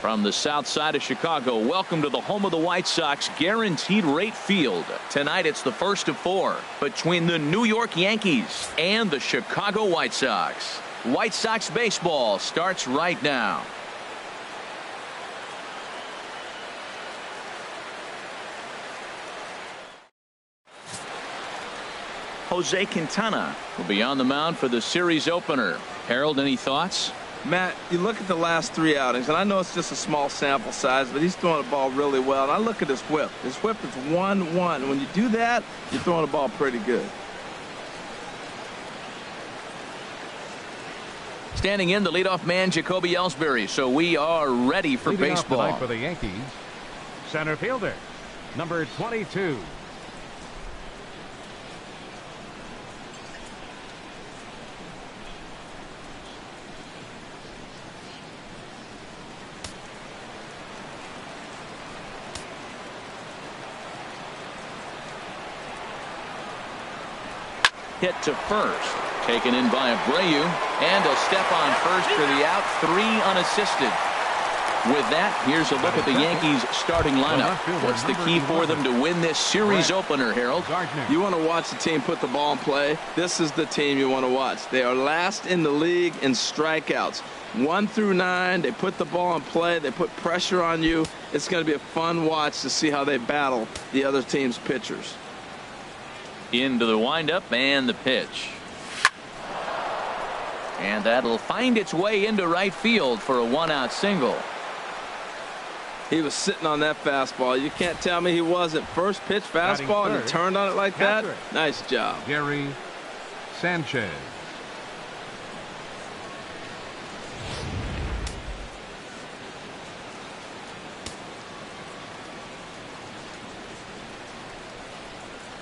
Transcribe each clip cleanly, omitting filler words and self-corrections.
From the south side of Chicago, welcome to the home of the White Sox, Guaranteed Rate Field. Tonight it's the first of 4 between the New York Yankees and the Chicago White Sox. White Sox baseball starts right now. Jose Quintana will be on the mound for the series opener. Harold, any thoughts? Matt, you look at the last 3 outings, and I know it's just a small sample size, but he's throwing the ball really well. And I look at his whip. His whip is 1-1. When you do that, you're throwing the ball pretty good. Standing in, the leadoff man, Jacoby Ellsbury. So we are ready for Leading baseball. off tonight for the Yankees, center fielder, number 22. Hit to first, taken in by Abreu, and a step on first for the out, 3 unassisted. With that, here's a look at the Yankees starting lineup. What's the key for them to win this series opener, Harold? You want to watch the team put the ball in play. This is the team you want to watch. They are last in the league in strikeouts. 1 through 9, they put the ball in play. They put pressure on you. It's going to be a fun watch to see how they battle the other team's pitchers. Into the windup and the pitch. And that'll find its way into right field for a 1-out single. He was sitting on that fastball. You can't tell me he wasn't. First pitch fastball and he turned on it like that. Nice job. Gary Sanchez.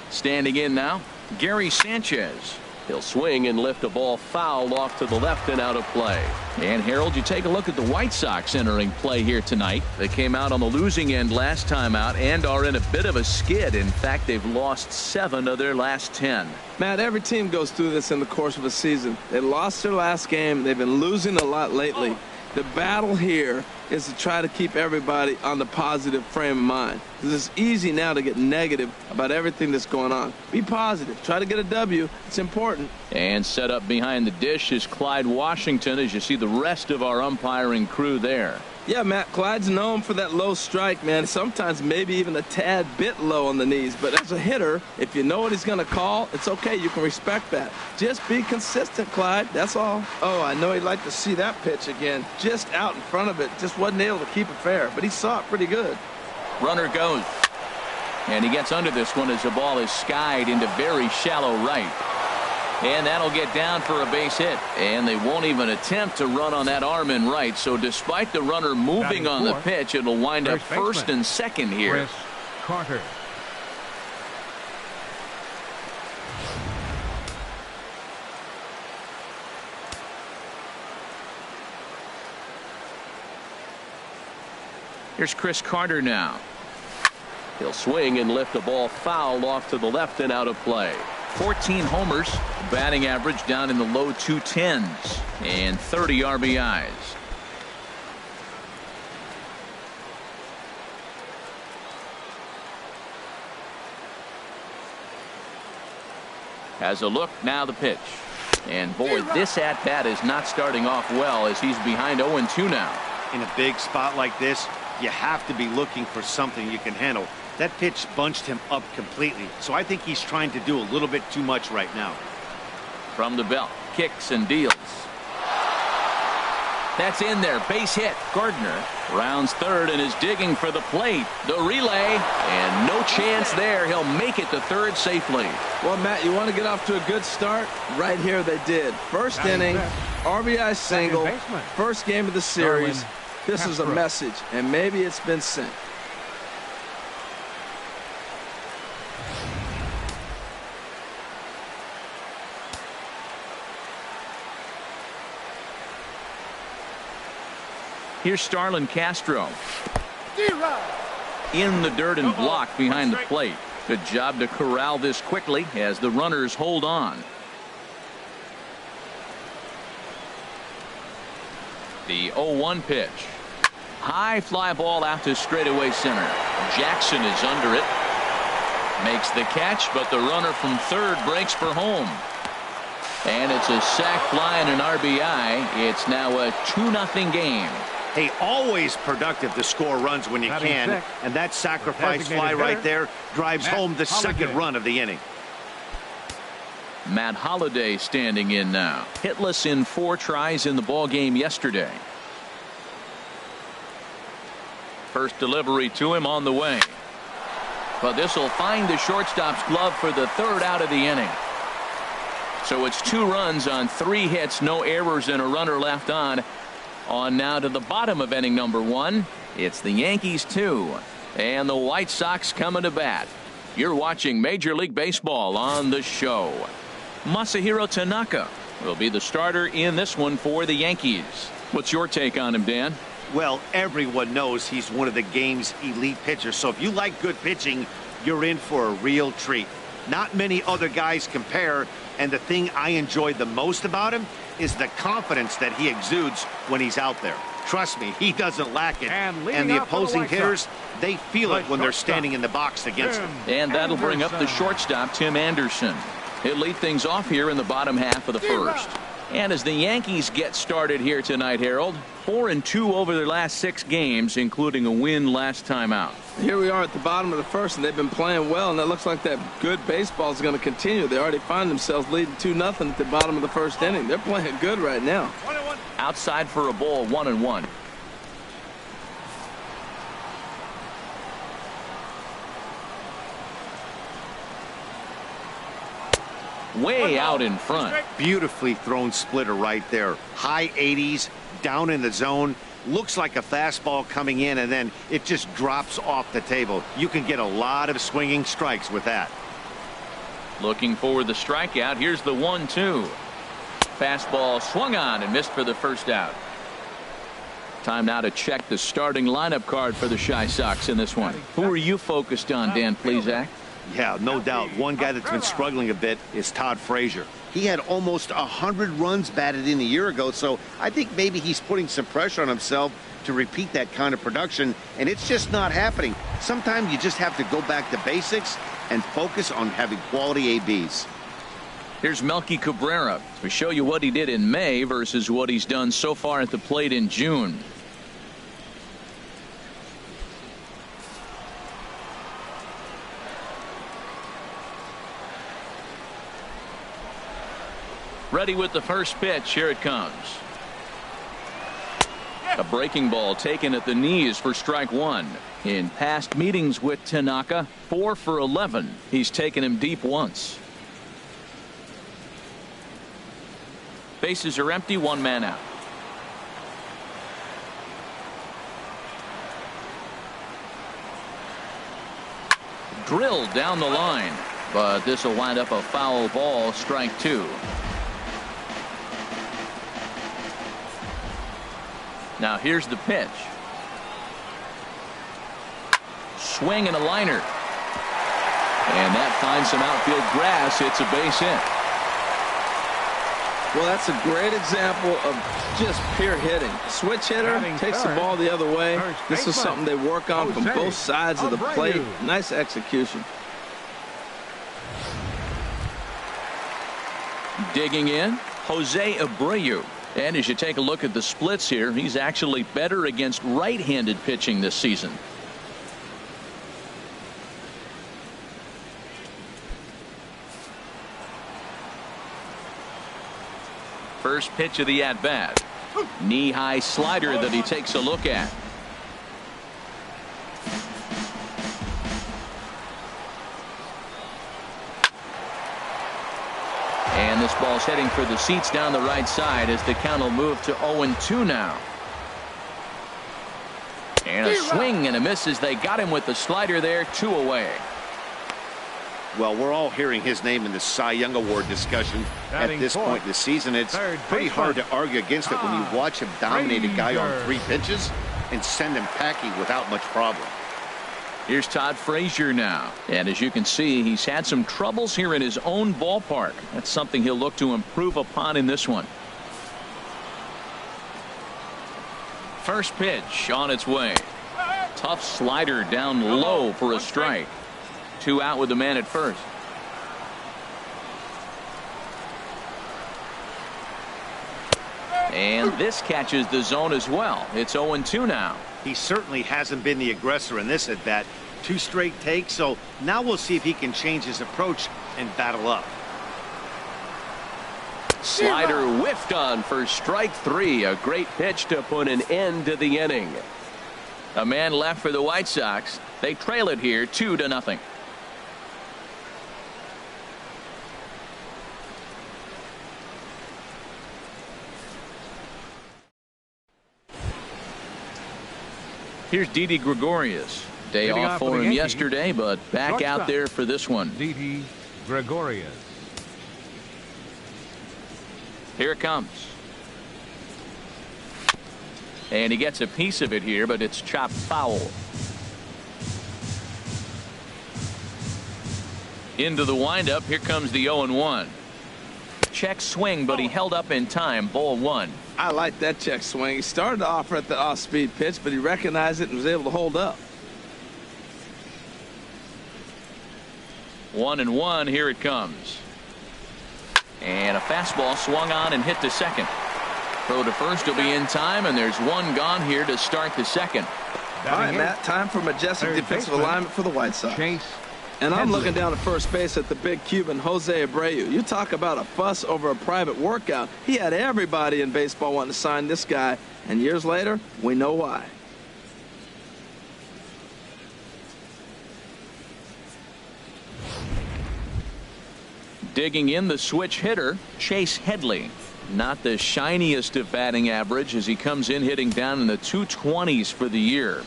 Standing in now, Gary Sanchez. He'll swing and lift a ball foul off to the left and out of play. And Harold, you take a look at the White Sox entering play here tonight. They came out on the losing end last time out and are in a bit of a skid. In fact, they've lost 7 of their last 10. Matt, every team goes through this in the course of a season. They lost their last game. They've been losing a lot lately. The battle here is to try to keep everybody on the positive frame of mind. Because it's easy now to get negative about everything that's going on. Be positive. Try to get a W. It's important. And set up behind the dish is Clyde Washington, as you see the rest of our umpiring crew there. Yeah, Matt, Clyde's known for that low strike, man. Sometimes maybe even a tad bit low on the knees. But as a hitter, if you know what he's going to call, it's okay. You can respect that. Just be consistent, Clyde. That's all. Oh, I know he'd like to see that pitch again. Just out in front of it. Just wasn't able to keep it fair. But he saw it pretty good. Runner goes. And he gets under this one as the ball is skied into very shallow right. And that'll get down for a base hit. And they won't even attempt to run on that arm in right. So despite the runner moving on the pitch, it'll wind up first and second here. Chris Carter. Here's Chris Carter now. He'll swing and lift a ball foul off to the left and out of play. 14 homers, batting average down in the low 210s, and 30 RBIs. Has a look, now the pitch. And boy, this at-bat is not starting off well as he's behind 0-2 now. In a big spot like this, you have to be looking for something you can handle. That pitch bunched him up completely, so I think he's trying to do a little bit too much right now. From the belt, kicks and deals. That's in there, base hit. Gardner rounds third and is digging for the plate. The relay, and no chance there. He'll make it to third safely. Well, Matt, you want to get off to a good start? Right here they did. First inning, RBI single, first game of the series. This is a message, and maybe it's been sent. Here's Starlin Castro. In the dirt and blocked behind the plate. Good job to corral this quickly as the runners hold on. The 0-1 pitch. High fly ball out to straightaway center. Jackson is under it. Makes the catch, but the runner from third breaks for home. And it's a sac fly and an RBI. It's now a 2-0 game. Hey, always productive to score runs when you can. And that sacrifice fly right there drives home the second run of the inning. Matt Holliday standing in now. Hitless in 4 tries in the ball game yesterday. First delivery to him on the way. But this will find the shortstop's glove for the 3rd out of the inning. So it's 2 runs on 3 hits, no errors, and a runner left on. On now to the bottom of inning number 1. It's the Yankees 2 and the White Sox coming to bat. You're watching Major League Baseball on the show. Masahiro Tanaka will be the starter in this one for the Yankees. What's your take on him, Dan? Well, everyone knows he's one of the game's elite pitchers. So if you like good pitching, you're in for a real treat. Not many other guys compare. And the thing I enjoy the most about him is the confidence that he exudes when he's out there. Trust me, he doesn't lack it. And the opposing hitters, they feel it when they're standing in the box against him. And that'll bring up the shortstop, Tim Anderson. He'll lead things off here in the bottom half of the first. And as the Yankees get started here tonight, Harold, 4-2 over their last 6 games, including a win last time out. Here we are at the bottom of the first, and they've been playing well, and it looks like that good baseball is going to continue. They already find themselves leading 2-0 at the bottom of the first inning. They're playing good right now. Outside for a ball, 1-1. Way out in front. Beautifully thrown splitter right there. High 80s, down in the zone. Looks like a fastball coming in, and then it just drops off the table. You can get a lot of swinging strikes with that. Looking for the strikeout. Here's the 1-2. Fastball swung on and missed for the first out. Time now to check the starting lineup card for the Chi Sox in this one. Who are you focused on, Dan Plesac? Yeah, no doubt. One guy that's been struggling a bit is Todd Frazier. He had almost 100 runs batted in a year ago, so I think maybe he's putting some pressure on himself to repeat that kind of production, and it's just not happening. Sometimes you just have to go back to basics and focus on having quality ABs. Here's Melky Cabrera to show you what he did in May versus what he's done so far at the plate in June. Ready with the first pitch. Here it comes. A breaking ball taken at the knees for strike 1. In past meetings with Tanaka, 4 for 11. He's taken him deep once. Bases are empty, 1 man out. Drilled down the line, but this will wind up a foul ball, strike 2. Now here's the pitch. Swing and a liner. And that finds some outfield grass. It's a base hit. Well, that's a great example of just pure hitting. Switch hitter takes the ball the other way. This is something they work on from both sides of the plate. Nice execution. Digging in, Jose Abreu. And as you take a look at the splits here, he's actually better against right-handed pitching this season. First pitch of the at-bat. Knee-high slider that he takes a look at. And this ball's heading for the seats down the right side as the count will move to 0-2 now. And a swing and a miss as they got him with the slider there, 2 away. Well, we're all hearing his name in the Cy Young Award discussion at this point in the season. It's pretty hard to argue against it when you watch him dominate a guy on 3 pitches and send him packing without much problem. Here's Todd Frazier now. And as you can see, he's had some troubles here in his own ballpark. That's something he'll look to improve upon in this one. First pitch on its way. Tough slider down low for a strike. 2 out with the man at first. And this catches the zone as well. It's 0-2 now. He certainly hasn't been the aggressor in this at bat. 2 straight takes, so now we'll see if he can change his approach and battle up. Slider whiffed on for strike 3. A great pitch to put an end to the inning. A man left for the White Sox. They trail it here 2-0. Here's Didi Gregorius. Day off for him yesterday, but back out there for this one. Didi Gregorius. Here it comes. And he gets a piece of it here, but it's chopped foul. Into the windup. Here comes the 0-1. Check swing, but he held up in time. Ball 1. I like that check swing. He started off at the off-speed pitch, but he recognized it and was able to hold up. 1-1. Here it comes. And a fastball swung on and hit to second. Throw to first will be in time, and there's one gone here to start the second. All right, Matt, time for majestic defensive alignment for the White Sox. And I'm looking down at first base at the big Cuban, Jose Abreu. You talk about a fuss over a private workout. He had everybody in baseball wanting to sign this guy, and years later, we know why. Digging in the switch hitter, Chase Headley. Not the shiniest of batting average as he comes in hitting down in the 220s for the year.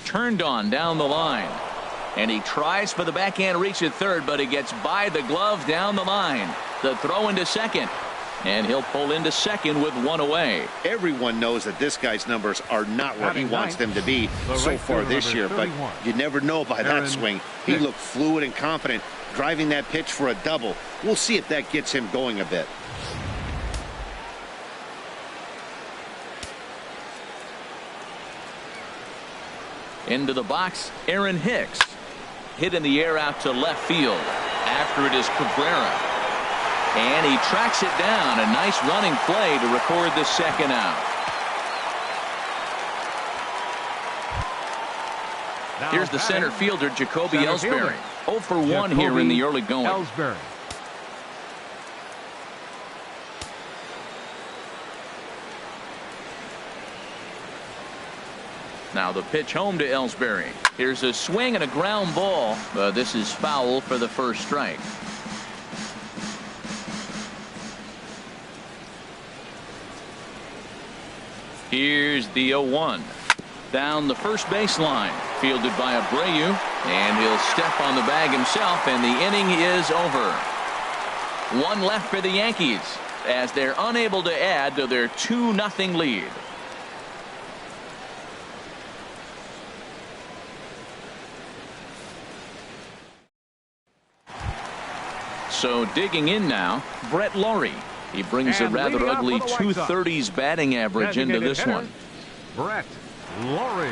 Turned on down the line. And he tries for the backhand reach at third, but he gets by the glove down the line. The throw into second. And he'll pull into second with one away. Everyone knows that this guy's numbers are not where he wants them to be so far this year, but you never know by that swing. He looked fluid and confident, driving that pitch for a double. We'll see if that gets him going a bit. Into the box, Aaron Hicks. Hit in the air out to left field. After it is Cabrera. And he tracks it down. A nice running play to record the second out. Here's the center fielder, Jacoby Ellsbury. 0 for 1 here in the early going. Ellsbury. Now the pitch home to Ellsbury. Here's a swing and a ground ball, but this is foul for the first strike. Here's the 0-1. Down the first baseline. Fielded by Abreu. And he'll step on the bag himself, and the inning is over. One left for the Yankees as they're unable to add to their 2-0 lead. So digging in now, Brett Lawrie. He brings a rather ugly 230s batting average into this one. Brett Lawrie.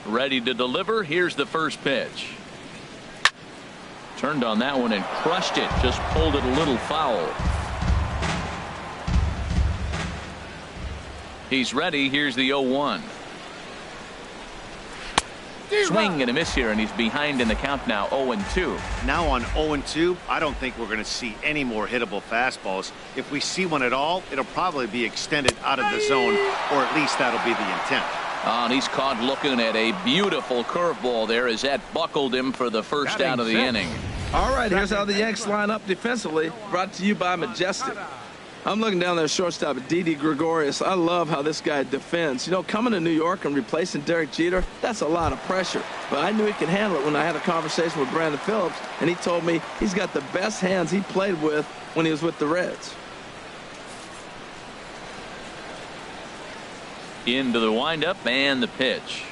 Ready to deliver. Here's the first pitch. Turned on that one and crushed it. Just pulled it a little foul. He's ready. Here's the 0-1. Swing and a miss here, and he's behind in the count now. 0-2. Now on 0-2, I don't think we're going to see any more hittable fastballs. If we see one at all, it'll probably be extended out of the zone, or at least that'll be the intent. And he's caught looking at a beautiful curveball there as that buckled him for the first out of the inning. All right, here's how the Yanks line up defensively. Brought to you by Majestic. I'm looking down there shortstop at Didi Gregorius. I love how this guy defends. You know, coming to New York and replacing Derek Jeter, that's a lot of pressure. But I knew he could handle it when I had a conversation with Brandon Phillips, and he told me he's got the best hands he played with when he was with the Reds. Into the windup and the pitch.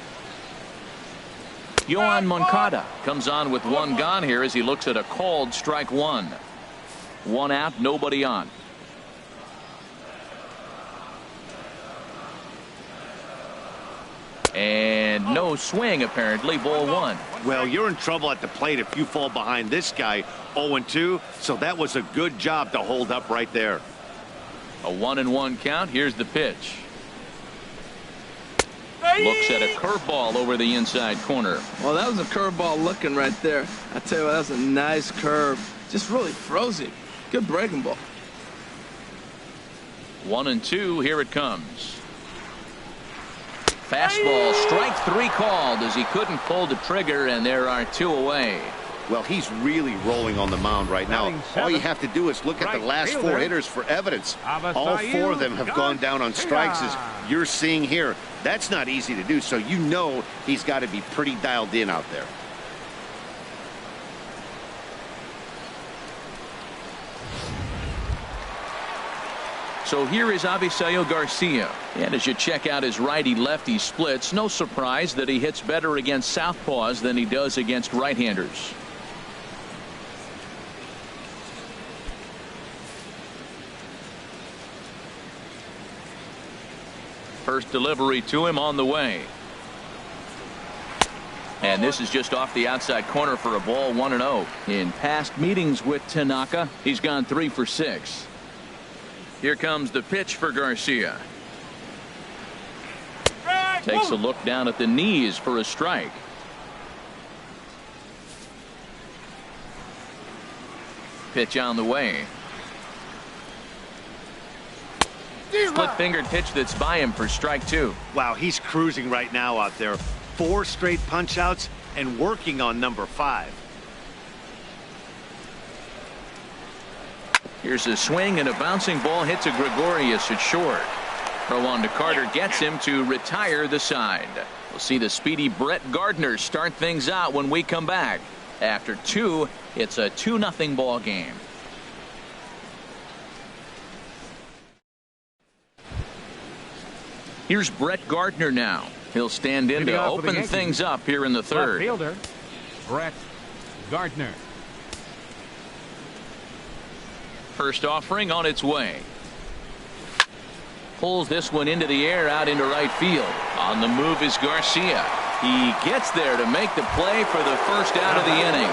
Yohan Moncada comes on with one gone here as he looks at a called strike one. One out, nobody on. And no swing, apparently. Ball one. Well, you're in trouble at the plate if you fall behind this guy 0-2. So that was a good job to hold up right there. A 1-1 count. Here's the pitch. Looks at a curveball over the inside corner. Well, that was a curveball looking right there. I tell you what, that was a nice curve. Just really froze him. Good breaking ball. 1-2. Here it comes. Fastball, strike three called as he couldn't pull the trigger, and there are two away. Well, he's really rolling on the mound right now. All you have to do is look at the last four hitters for evidence. All four of them have gone down on strikes, as you're seeing here. That's not easy to do, so you know he's got to be pretty dialed in out there. So here is Avisail Garcia. And as you check out his righty-lefty splits, no surprise that he hits better against southpaws than he does against right-handers. First delivery to him on the way. And this is just off the outside corner for a ball, 1-0. In past meetings with Tanaka, he's gone 3 for 6. Here comes the pitch for Garcia. Takes a look down at the knees for a strike. Pitch on the way. Split-fingered pitch that's by him for strike 2. Wow, he's cruising right now out there. 4 straight punch-outs and working on number 5. Here's a swing, and a bouncing ball hits a Gregorius at short. Throw on to Carter gets him to retire the side. We'll see the speedy Brett Gardner start things out when we come back. After 2, it's a 2-0 ball game. Here's Brett Gardner now. He'll stand in to open things up here in the third. Left fielder, Brett Gardner. First offering on its way. Pulls this one into the air out into right field. On the move is Garcia. He gets there to make the play for the first out of the inning.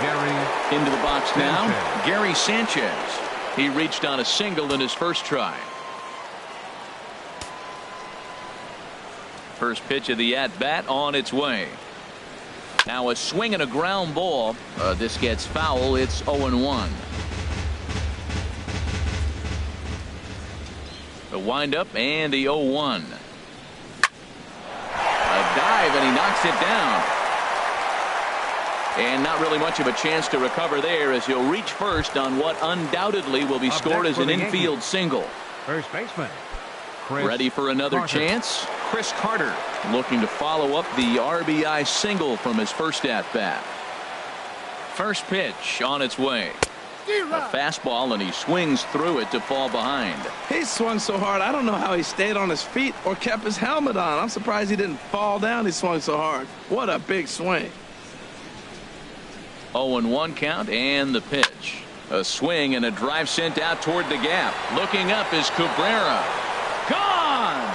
Gary into the box now. Sanchez. Gary Sanchez. He reached on a single in his first try. First pitch of the at-bat on its way. Now a swing and a ground ball. This gets foul. It's 0-1. The windup and the 0-1. A dive, and he knocks it down. And not really much of a chance to recover there, as he'll reach first on what undoubtedly will be scored as an infield single. First baseman. Chris Ready for another Carter. chance? Chris Carter looking to follow up the RBI single from his first at-bat. First pitch on its way. A fastball, and he swings through it to fall behind. He swung so hard, I don't know how he stayed on his feet or kept his helmet on. I'm surprised he didn't fall down. He swung so hard. What a big swing. 0-1 count, and the pitch. A swing and a drive sent out toward the gap. Looking up is Cabrera. Gone!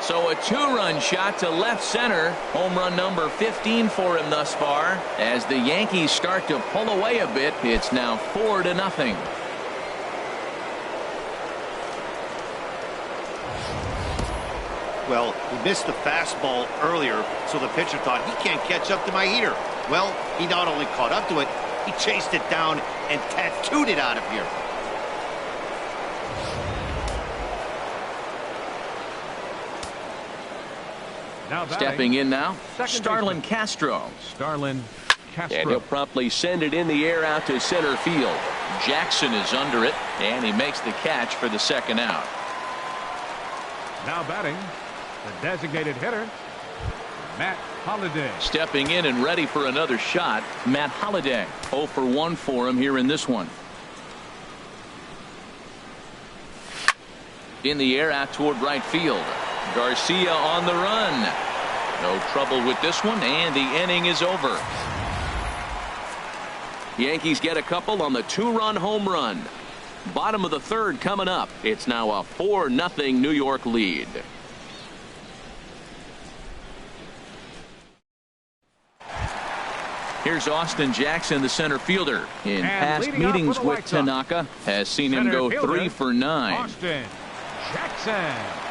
So a 2-run shot to left center. Home run number 15 for him thus far. As the Yankees start to pull away a bit, it's now 4-0. Well, he missed the fastball earlier, so the pitcher thought he can't catch up to my heater. Well, he not only caught up to it, he chased it down and tattooed it out of here. Now Stepping in now, Second Starlin baseman. Castro. Starlin Castro. And he'll promptly send it in the air out to center field. Jackson is under it, and he makes the catch for the second out. Now batting, the designated hitter, Matt Holliday. Stepping in and ready for another shot, Matt Holliday. 0 for 1 for him here in this one. In the air out toward right field. Garcia on the run. No trouble with this one, and the inning is over. Yankees get a couple on the 2-run home run. Bottom of the third coming up. It's now a 4-0 New York lead. Here's Austin Jackson, the center fielder. In past meetings with Tanaka, has seen him go 3 for 9. Austin Jackson.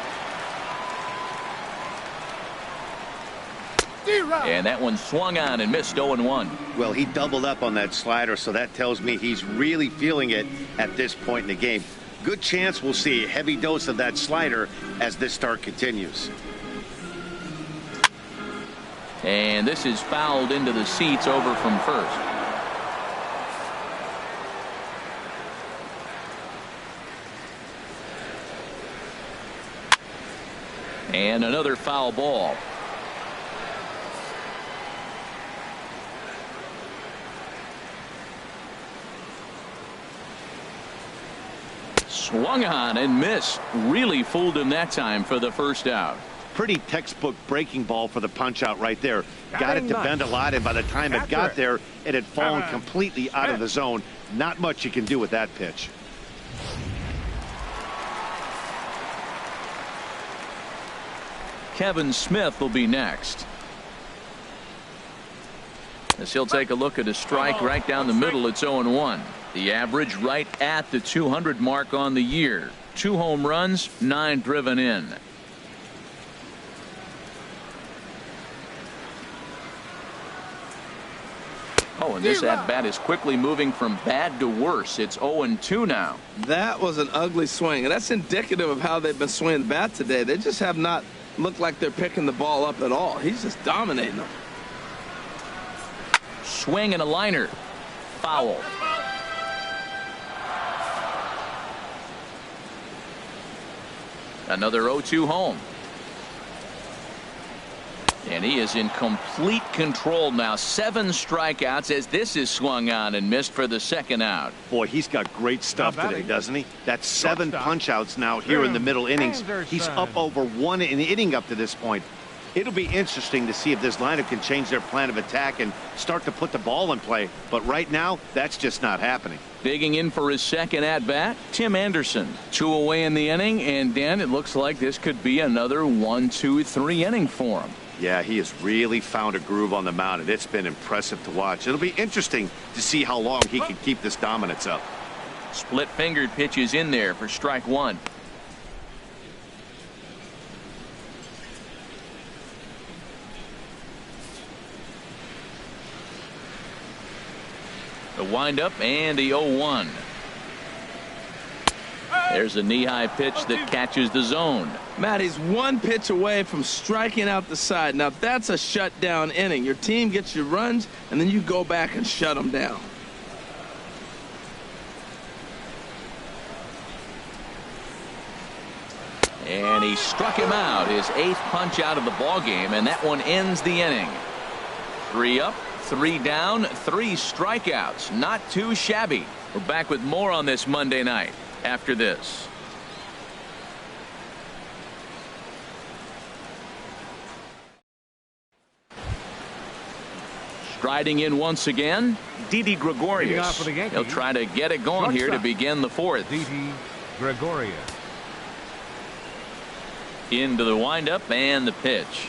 And that one swung on and missed 0-1. Well, he doubled up on that slider, so that tells me he's really feeling it at this point in the game. Good chance we'll see a heavy dose of that slider as this start continues. And this is fouled into the seats over from first. And another foul ball. Swung on and missed. Really fooled him that time for the first out. Pretty textbook breaking ball for the punch out right there. Got it to bend a lot, and by the time it got there, it had fallen completely out of the zone. Not much you can do with that pitch. Kevin Smith will be next. As he'll take a look at a strike right down the middle. It's 0-1. The average right at the 200 mark on the year. 2 home runs, 9 driven in. Oh, and this at-bat is quickly moving from bad to worse. It's 0-2 now. That was an ugly swing, and that's indicative of how they've been swinging the bat today. They just have not looked like they're picking the ball up at all. He's just dominating them. Swing and a liner. Foul. Another 0-2 home. And he is in complete control now. 7 strikeouts as this is swung on and missed for the second out. Boy, he's got great stuff today, doesn't he? That's 7 punch outs now here in the middle innings. He's up over 1 inning up to this point. It'll be interesting to see if this lineup can change their plan of attack and start to put the ball in play. But right now, that's just not happening. Digging in for his second at-bat, Tim Anderson. 2 away in the inning, and Dan, it looks like this could be another 1-2-3 inning for him. Yeah, he has really found a groove on the mound, and it's been impressive to watch. It'll be interesting to see how long he can keep this dominance up. Split-fingered pitches in there for strike 1. The windup and the 0-1. There's a knee-high pitch that catches the zone. Matt, he's 1 pitch away from striking out the side. Now, that's a shutdown inning. Your team gets your runs, and then you go back and shut them down. And he struck him out, his 8th punch out of the ball game, and that one ends the inning. 3 up, 3 down, 3 strikeouts. Not too shabby. We're back with more on this Monday night after this. Striding in once again, Didi Gregorius. He'll try to get it going here to begin the 4th. Didi Gregorius. Into the windup and the pitch.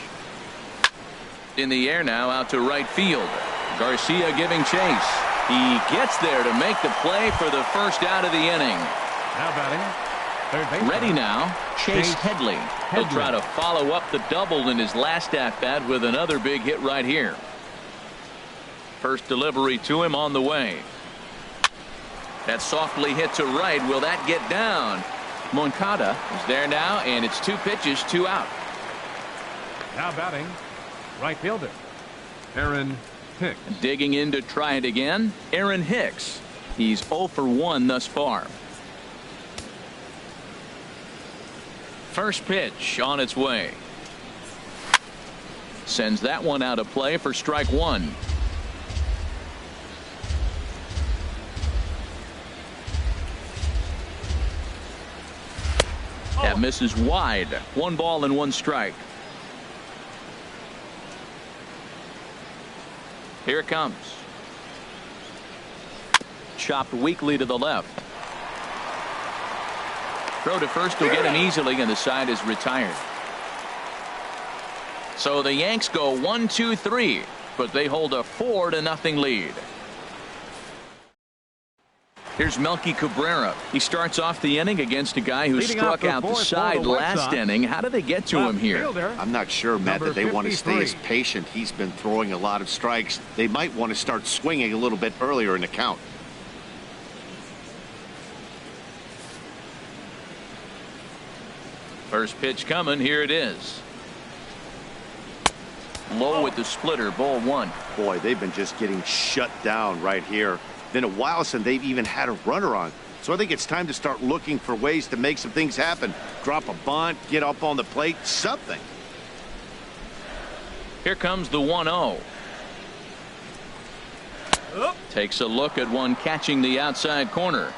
In the air now out to right field. Garcia giving chase. He gets there to make the play for the first out of the inning. Now batting, third base. Ready now, Chase Headley. He'll try to follow up the double in his last at-bat with another big hit right here. First delivery to him on the way. That softly hit to right. Will that get down? Moncada is there now, and it's 2 pitches, 2 out. Now batting, right fielder, Aaron Hicks. Digging in to try it again, Aaron Hicks. He's 0 for 1 thus far. First pitch on its way. Sends that one out of play for strike one. That misses wide. 1 ball and 1 strike. Here it comes. Chopped weakly to the left. Throw to first will get him easily, and the side is retired. So the Yanks go 1-2-3, but they hold a 4-0 lead. Here's Melky Cabrera. He starts off the inning against a guy who struck out the side last inning. How do they get to him here? I'm not sure, Matt, that they want to stay as patient. He's been throwing a lot of strikes. They might want to start swinging a little bit earlier in the count. First pitch coming. Here it is. Low with the splitter. Ball 1. Boy, they've been just getting shut down right here. Been a while since they've even had a runner on. So I think it's time to start looking for ways to make some things happen. Drop a bunt, get up on the plate, something. Here comes the 1-0. Takes a look at one catching the outside corner.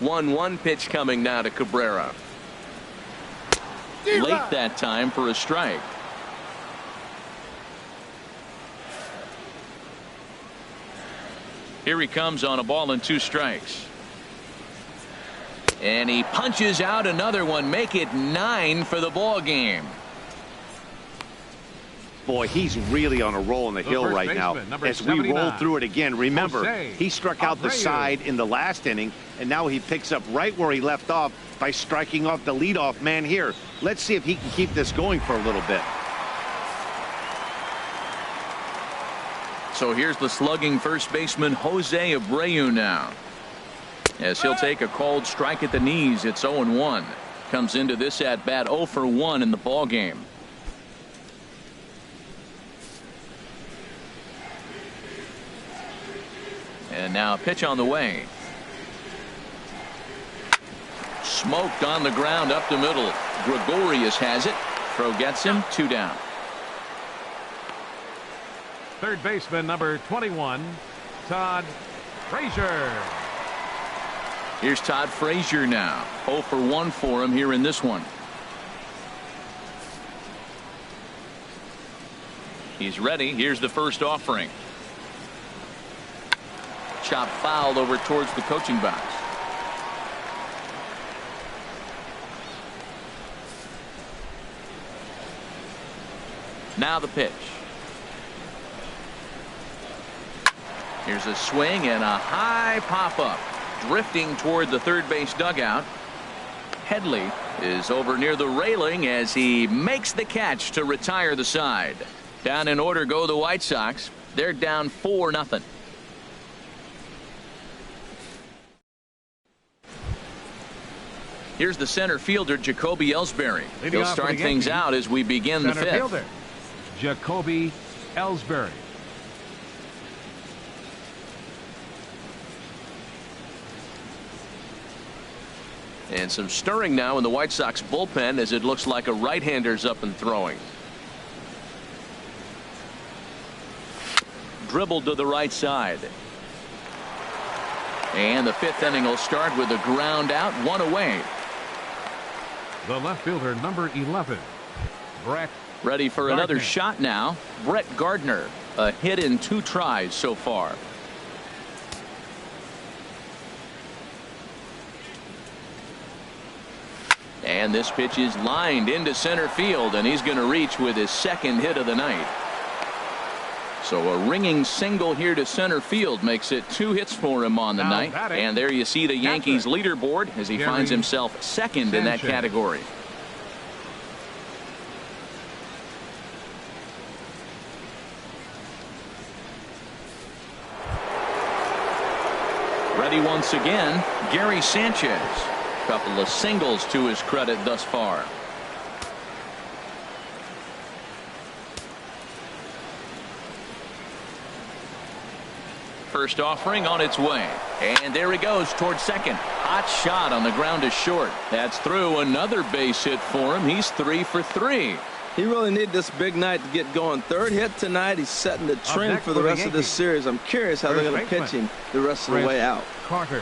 One pitch coming now to Cabrera. Late that time for a strike. Here he comes on a ball and 2 strikes. And he punches out another one. Make it 9 for the ball game. Boy, he's really on a roll in the hill right now. As we roll through it again, remember, he struck out the side in the last inning, and now he picks up right where he left off by striking off the leadoff man here. Let's see if he can keep this going for a little bit. So here's the slugging first baseman Jose Abreu now, as he'll take a called strike at the knees. It's 0-1. Comes into this at bat 0 for 1 in the ball game. And now a pitch on the way. Smoked on the ground up the middle. Gregorius has it. Throw gets him. 2 down. Third baseman number 21, Todd Frazier. Here's Todd Frazier now. 0 for 1 for him here in this one. He's ready. Here's the first offering. Chop fouled over towards the coaching box. Now the pitch. Here's a swing and a high pop-up. Drifting toward the third base dugout. Headley is over near the railing as he makes the catch to retire the side. Down in order go the White Sox. They're down 4-0. Here's the center fielder, Jacoby Ellsbury. He'll start things out as we begin the 5th. Fielder, Jacoby Ellsbury. And some stirring now in the White Sox bullpen as it looks like a right-hander's up and throwing. Dribbled to the right side. And the 5th inning will start with a ground out, 1 away. The left fielder, number 11, Brett. Ready for Gardner. another shot now. Brett Gardner. A hit in 2 tries so far. And this pitch is lined into center field, and he's going to reach with his 2nd hit of the night. So a ringing single here to center field makes it 2 hits for him on the night. And there you see the Yankees leaderboard as he finds himself 2nd in that category. Ready once again, Gary Sanchez. Couple of singles to his credit thus far. first offering on its way. And there he goes towards second. Hot shot on the ground is short. That's through. Another base hit for him. He's 3 for 3. He really needed this big night to get going. Third hit tonight. He's setting the trend for the rest of this series. I'm curious how they're going to pitch him the rest of the way out. Carter.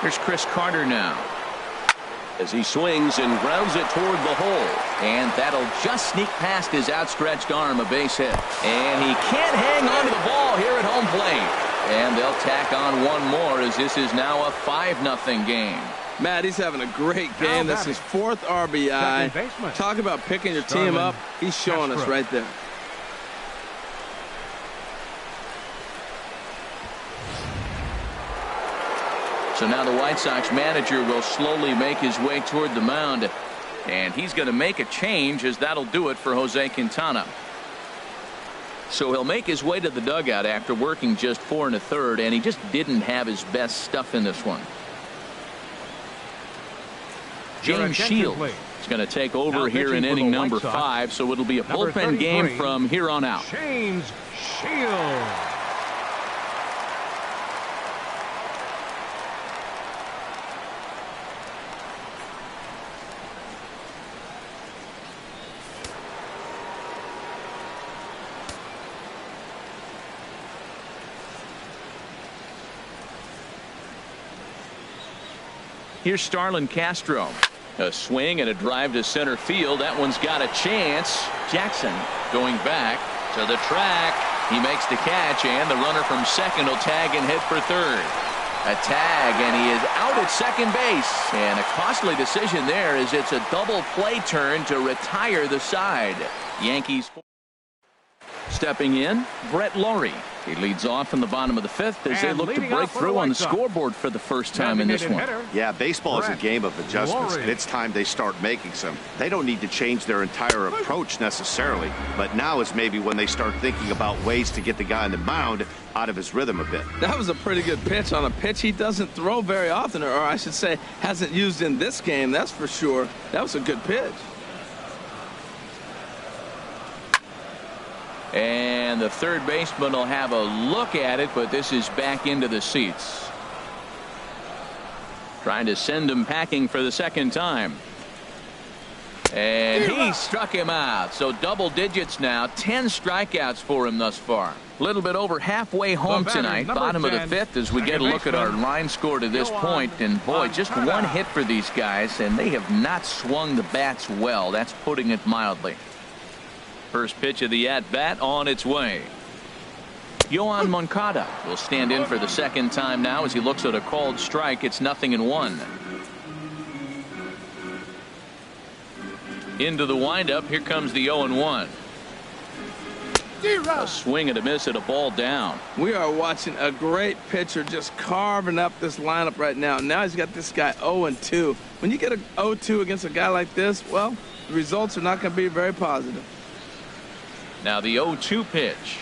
Here's Chris Carter now, as he swings and grounds it toward the hole. And that'll just sneak past his outstretched arm, a base hit. And he can't hang on to the ball here at home plate. And they'll tack on one more, as this is now a 5-0 game. Matt, he's having a great game. That's his 4th RBI. Talk about picking your team up. He's showing us right there. So now the White Sox manager will slowly make his way toward the mound. And he's going to make a change, as that'll do it for Jose Quintana. So he'll make his way to the dugout after working just 4 1/3, and he just didn't have his best stuff in this one. James Shields is going to take over here in inning number 5, so it'll be a bullpen game from here on out. James Shields. Here's Starlin Castro. A swing and a drive to center field. That one's got a chance. Jackson going back to the track. He makes the catch, and the runner from second will tag and hit for third. A tag, and he is out at second base. And a costly decision there, as it's a double play turn to retire the side. Yankees stepping in, Brett Lawrie. He leads off in the bottom of the 5th as they look to break through on the scoreboard for the first time in this one. Yeah, baseball is a game of adjustments, and it's time they start making some. They don't need to change their entire approach necessarily, but now is maybe when they start thinking about ways to get the guy on the mound out of his rhythm a bit. That was a pretty good pitch on a pitch he doesn't throw very often, or I should say hasn't used in this game, that's for sure. That was a good pitch. And the third baseman will have a look at it, but this is back into the seats. Trying to send him packing for the second time. And he struck him out. So double digits now. 10 strikeouts for him thus far. A little bit over halfway home tonight. Bottom of the 5th as we get a look at our line score to this point. And boy, just one hit for these guys, and they have not swung the bats well. That's putting it mildly. First pitch of the at-bat on its way. Yoan Moncada will stand in for the second time now as he looks at a called strike. It's 0-1. Into the windup. Here comes the 0-1. A swing and a miss at a ball down. We are watching a great pitcher just carving up this lineup right now. Now he's got this guy 0-2. When you get a 0-2 against a guy like this, well, the results are not going to be very positive. Now the 0-2 pitch.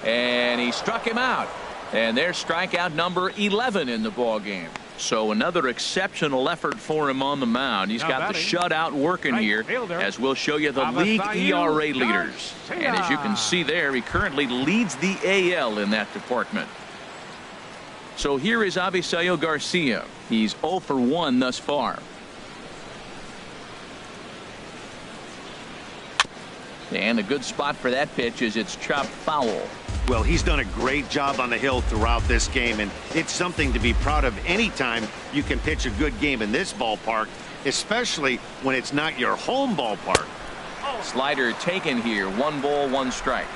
And he struck him out. And there's strikeout number 11 in the ball game. So another exceptional effort for him on the mound. He's got the shutout working here, as we'll show you the league ERA leaders. And as you can see there, he currently leads the AL in that department. So here is Avisaíl Garcia. He's 0 for 1 thus far. And a good spot for that pitch is it's chopped foul. Well, he's done a great job on the hill throughout this game, and it's something to be proud of anytime you can pitch a good game in this ballpark, especially when it's not your home ballpark. Slider taken here. 1 ball, 1 strike.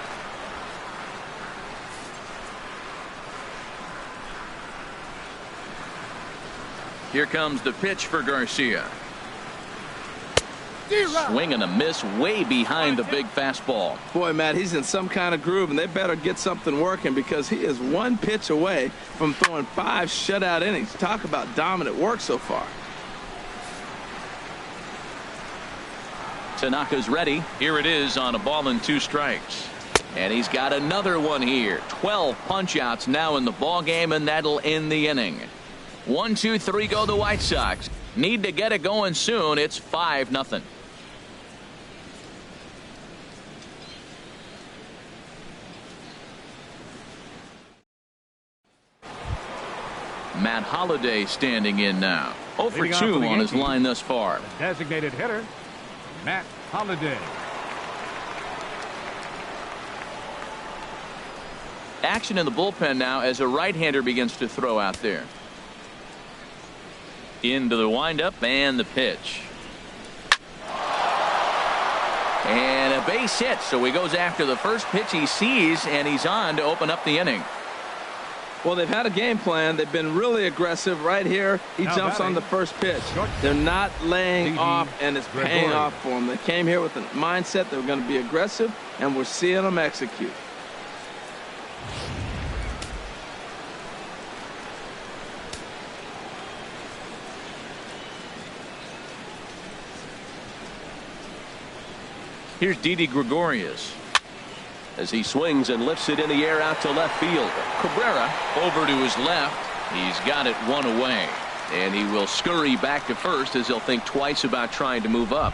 Here comes the pitch for Garcia. Swing and a miss way behind the big fastball. Boy, Matt, he's in some kind of groove, and they better get something working because he is 1 pitch away from throwing 5 shutout innings. Talk about dominant work so far. Tanaka's ready. Here it is on a ball and 2 strikes. And he's got another one here. 12 punch-outs now in the ball game, and that'll end the inning. 1, 2, 3 go the White Sox. Need to get it going soon. It's 5-0. Matt Holliday standing in now. 0 for 2 on his line thus far. The designated hitter, Matt Holliday. Action in the bullpen now as a right-hander begins to throw out there. Into the windup and the pitch. And a base hit, so he goes after the first pitch he sees, and he's on to open up the inning. Well, they've had a game plan. They've been really aggressive. Right here, he jumps on the first pitch. They're not laying off, and it's paying off for them. They came here with a mindset they were going to be aggressive, and we're seeing them execute. Here's Didi Gregorius as he swings and lifts it in the air out to left field. Cabrera over to his left. He's got it one away, and he will scurry back to first as he'll think twice about trying to move up.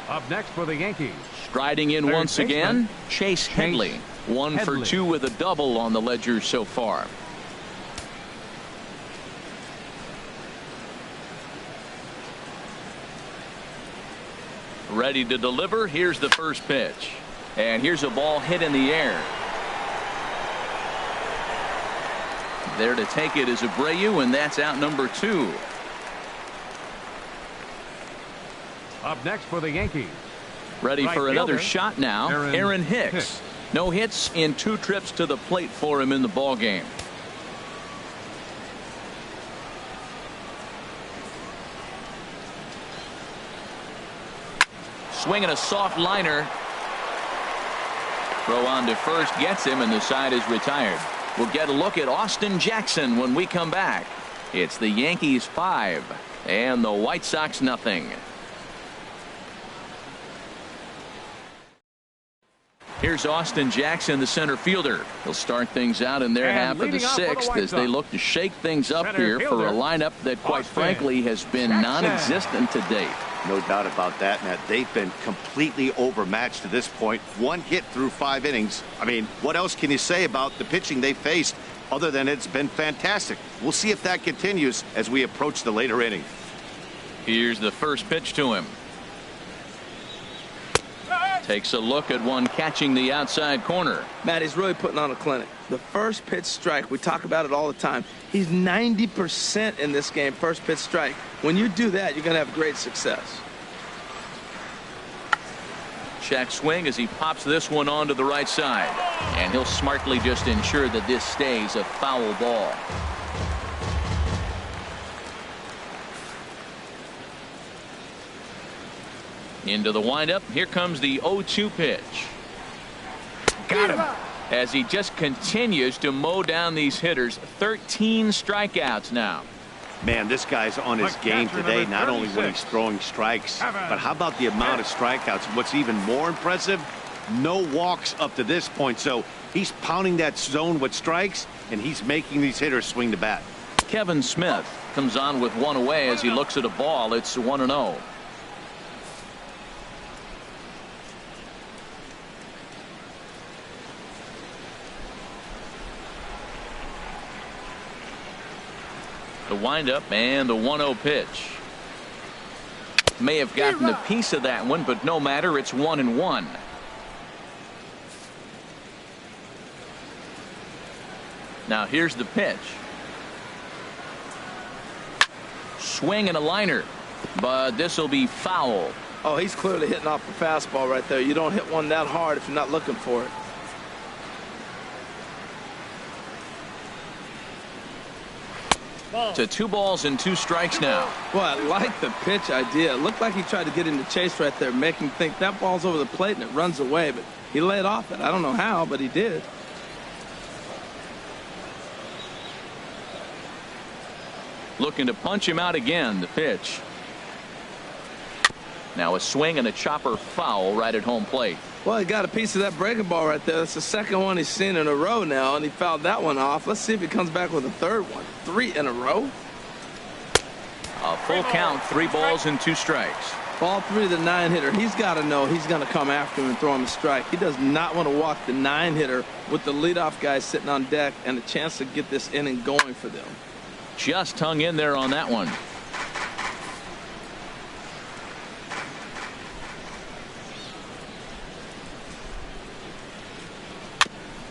Up next for the Yankees. Striding in once again, Chase Headley. 1 for 2 with a double on the ledger so far. Ready to deliver. Here's the first pitch. And here's a ball hit in the air. There to take it is Abreu, and that's out number 2. Up next for the Yankees. Ready Right for another fielder, shot now. Aaron Hicks. No hits in 2 trips to the plate for him in the ball game. Swinging a soft liner. Throw on to first gets him, and the side is retired. We'll get a look at Austin Jackson when we come back. It's the Yankees 5 and the White Sox nothing. Here's Austin Jackson, the center fielder. He'll start things out in their half of the 6th as they look to shake things up here for a lineup that, quite frankly, has been non-existent to date. No doubt about that, Matt. They've been completely overmatched to this point. 1 hit through 5 innings. I mean, what else can you say about the pitching they faced other than it's been fantastic? We'll see if that continues as we approach the later inning. Here's the first pitch to him. Takes a look at one catching the outside corner. Matt, he's really putting on a clinic. The first pitch strike, we talk about it all the time. He's 90% in this game, first pitch strike. When you do that, you're going to have great success. Check swing as he pops this one onto the right side. And he'll smartly just ensure that this stays a foul ball. Into the windup. Here comes the 0-2 pitch. Got him. As he just continues to mow down these hitters. 13 strikeouts now. Man, this guy's on his game today, not only when he's throwing strikes, but how about the amount of strikeouts? What's even more impressive, no walks up to this point. So he's pounding that zone with strikes, and he's making these hitters swing the bat. Kevin Smith comes on with 1 away as he looks at a ball. It's 1-0. The windup and the 1-0 pitch. May have gotten a piece of that one, but no matter. It's 1-1. Now here's the pitch. Swing and a liner, but this will be foul. Oh, he's clearly hitting off the fastball right there. You don't hit one that hard if you're not looking for it. To 2 balls and 2 strikes now. Well, I like the pitch idea. It looked like he tried to get into chase right there, make him think that ball's over the plate and it runs away, but he laid off it. I don't know how, but he did. Looking to punch him out again. The pitch. Now a swing and a chopper foul right at home plate. Well, he got a piece of that breaking ball right there. That's the second one he's seen in a row now, and he fouled that one off. Let's see if he comes back with a third one. 3 in a row. A full count, 3 balls and 2 strikes. Ball 3, the 9-hitter. He's got to know he's going to come after him and throw him a strike. He does not want to walk the 9-hitter with the leadoff guy sitting on deck and a chance to get this inning going for them. Just hung in there on that one.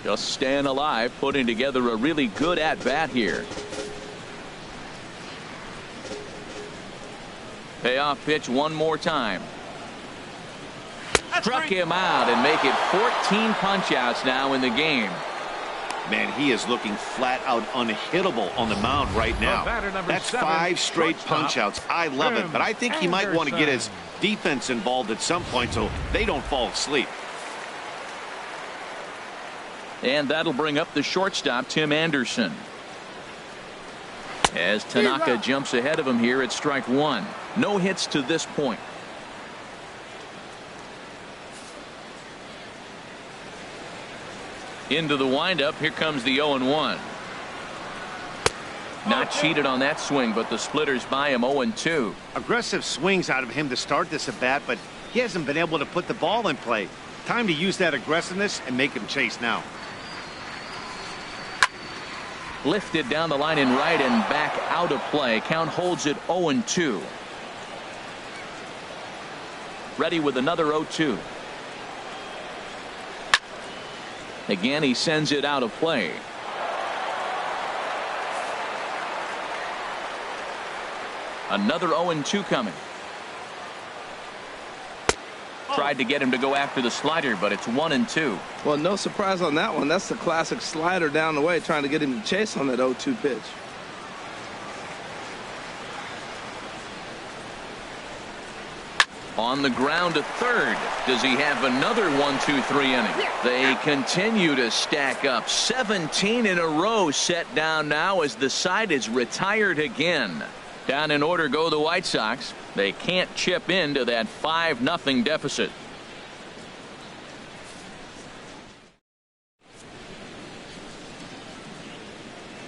Just staying alive, putting together a really good at-bat here. Payoff pitch one more time. Struck him out and make it 14 punch-outs now in the game. Man, he is looking flat out unhittable on the mound right now. That's 7, 5 straight punch-outs. I love it, but I think he might want to get his Anderson. defense involved at some point so they don't fall asleep. And that'll bring up the shortstop, Tim Anderson. As Tanaka jumps ahead of him here at strike 1. No hits to this point. Into the windup. Here comes the 0-1. Not cheated on that swing, but the splitters by him 0-2. Aggressive swings out of him to start this at bat, but he hasn't been able to put the ball in play. Time to use that aggressiveness and make him chase now. Lifted down the line in right and back out of play. Count holds it 0-2. Ready with another 0-2. Again, he sends it out of play. Another 0-2 coming. Tried to get him to go after the slider, but it's 1-2. Well, no surprise on that one. That's the classic slider down the way, trying to get him to chase on that 0-2 pitch. On the ground to third. Does he have another 1-2-3 inning? They continue to stack up. 17 in a row set down now as the side is retired again. Down in order go the White Sox. They can't chip into that 5-0 deficit.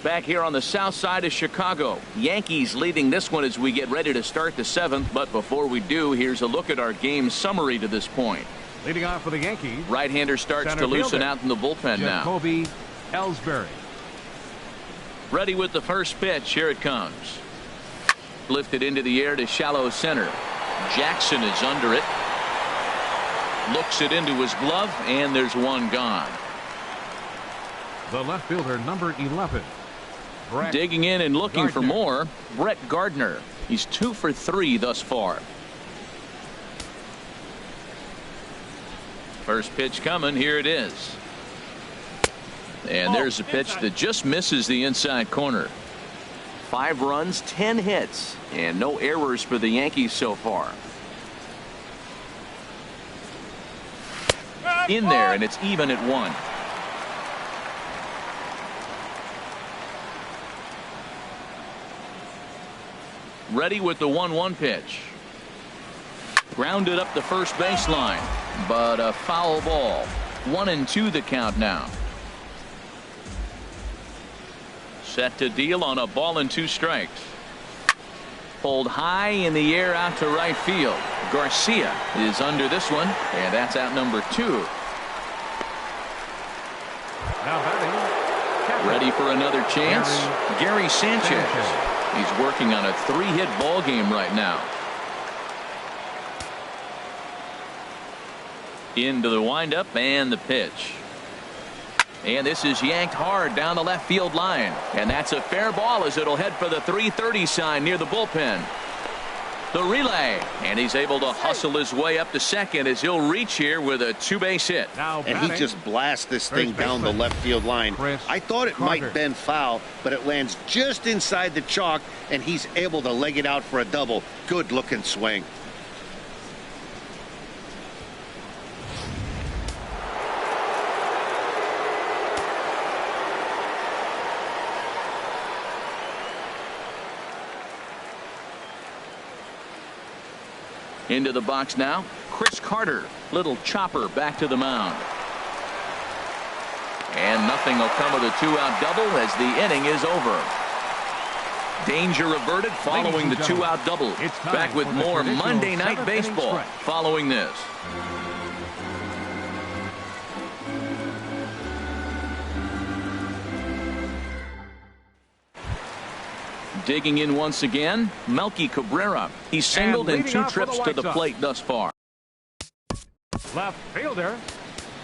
Back here on the south side of Chicago, Yankees leading this one as we get ready to start the 7th. But before we do, here's a look at our game summary to this point. Leading off for the Yankees. Right-hander starts to loosen out in the bullpen now. Jacoby Ellsbury. Ready with the first pitch. Here it comes. Lifted into the air to shallow center. Jackson is under it. Looks it into his glove, and there's one gone. The left fielder, number 11. Brett Digging in and looking for Gardner. more, Brett Gardner. He's 2 for 3 thus far. First pitch coming. Here it is. And there's a pitch that just misses the inside corner. 5 runs, 10 hits, and no errors for the Yankees so far. In there, and it's even at 1. Ready with the 1-1 pitch. Grounded up the first baseline, but a foul ball. 1-2 the count now. Set to deal on a ball and 2 strikes. Pulled high in the air out to right field. Garcia is under this one, and that's out number 2. Now batting. Ready for another chance. Gary Sanchez. He's working on a 3-hit ball game right now. Into the windup and the pitch. And this is yanked hard down the left field line. And that's a fair ball as it'll head for the 330 sign near the bullpen. The relay. And he's able to hustle his way up to second as he'll reach here with a 2-base hit. Now And he just blasts this thing down the left field line. I thought it might bend foul, but it lands just inside the chalk, and he's able to leg it out for a double. Good looking swing. Into the box now, Chris Carter. Little chopper back to the mound. And nothing will come of the 2-out double as the inning is over. Danger averted following the two-out double. Back with more Monday Night Baseball following this. Digging in once again, Melky Cabrera. He's singled in 2 trips to the plate thus far. Left fielder,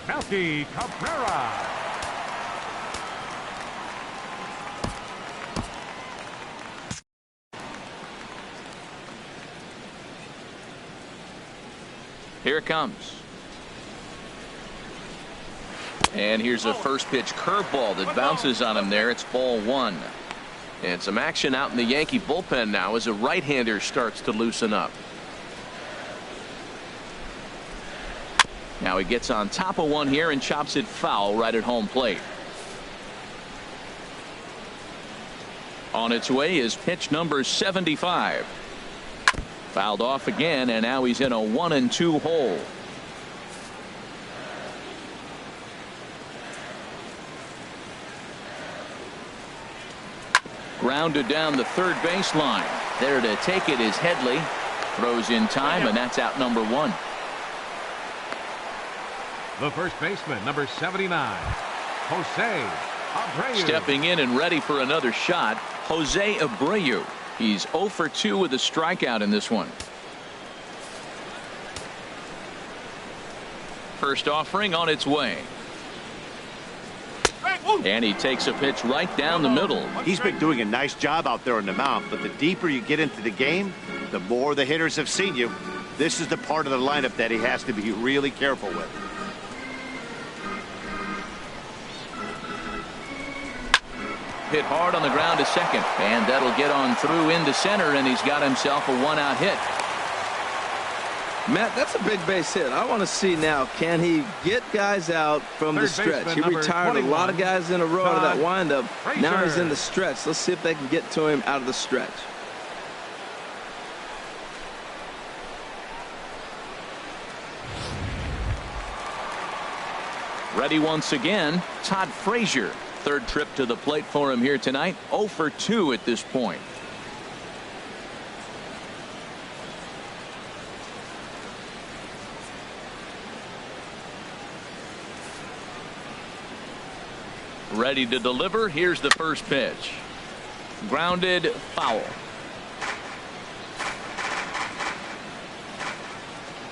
Melky Cabrera. Here it comes. And here's a first pitch curveball that bounces on him there. It's ball 1. And some action out in the Yankee bullpen now as a right-hander starts to loosen up. Now he gets on top of one here and chops it foul right at home plate. On its way is pitch number 75. Fouled off again, and now he's in a 1-2 hole. Grounded down the third baseline. There to take it is Headley. Throws in time, and that's out number 1. The first baseman, number 79, Jose Abreu. Stepping in and ready for another shot, Jose Abreu. He's 0 for 2 with a strikeout in this one. First offering on its way. And he takes a pitch right down the middle. He's been doing a nice job out there on the mound, but the deeper you get into the game, the more the hitters have seen you. This is the part of the lineup that he has to be really careful with. Hit hard on the ground to second, and that'll get on through into center, and he's got himself a 1-out hit. Matt, that's a big base hit. I want to see now, can he get guys out from the stretch? He retired a lot of guys in a row out of that windup. Now he's in the stretch. Let's see if they can get to him out of the stretch. Ready once again, Todd Frazier. Third trip to the plate for him here tonight. 0 for 2 at this point. Ready to deliver. Here's the first pitch. Grounded, foul.